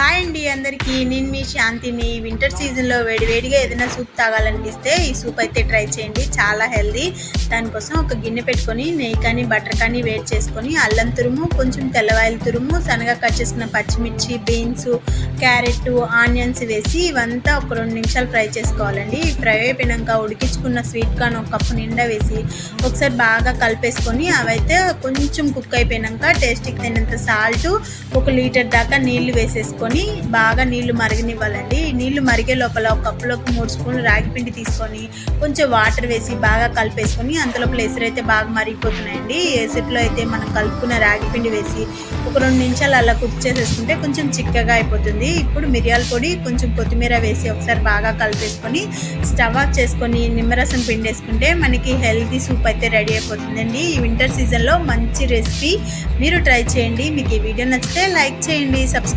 Hi అండి అందరికీ, నేను మీ శాంతిని. వింటర్ సీజన్లో వేడివేడిగా ఏదైనా సూప్ తాగాలనిపిస్తే ఈ సూప్ అయితే ట్రై చేయండి, చాలా హెల్దీ. దానికోసం ఒక గిన్నె పెట్టుకొని నెయ్యి కానీ బటర్ కానీ వేడి చేసుకొని అల్లం తురుము, కొంచెం తెల్లవాయల తురుము, సన్నగా కట్ చేసుకున్న పచ్చిమిర్చి, బీన్స్, క్యారెట్, ఆనియన్స్ వేసి ఇవంతా ఒక 2 నిమిషాలు ఫ్రై చేసుకోవాలండి. ఫ్రై అయిపోయాక ఉడికించుకున్న స్వీట్ కార్న్ ఒక కప్పు నిండా వేసి ఒకసారి బాగా కలిపేసుకొని అవైతే కొంచెం కుక్ అయిపోయాక టేస్ట్కి తగినంత సాల్ట్, 1 లీటర్ దాకా నీళ్లు వేసేసుకొని బాగా నీళ్లు మరగనివ్వాలండి. నీళ్లు మరిగే లోపల ఒక కప్పులోకి 3 స్పూన్లు రాగి పిండి తీసుకొని కొంచెం వాటర్ వేసి బాగా కలిపేసుకొని అంతలోపల ఎసురు అయితే బాగా మరిగిపోతున్నాయండి. ఎసురులో అయితే మనం కలుపుకున్న రాగి పిండి వేసి ఒక 2 నిమిషాలు అలా కుక్ చేసేసుకుంటే కొంచెం చిక్కగా అయిపోతుంది. ఇప్పుడు మిరియాల పొడి, కొంచెం కొత్తిమీర వేసి ఒకసారి బాగా కలిపేసుకొని స్టవ్ ఆఫ్ చేసుకొని నిమ్మరసం పిండేసుకుంటే మనకి హెల్తీ సూప్ అయితే రెడీ అయిపోతుందండి. ఈ వింటర్ సీజన్లో మంచి రెసిపీ, మీరు ట్రై చేయండి. మీకు ఈ వీడియో నచ్చితే లైక్ చేయండి, సబ్స్క్రైబ్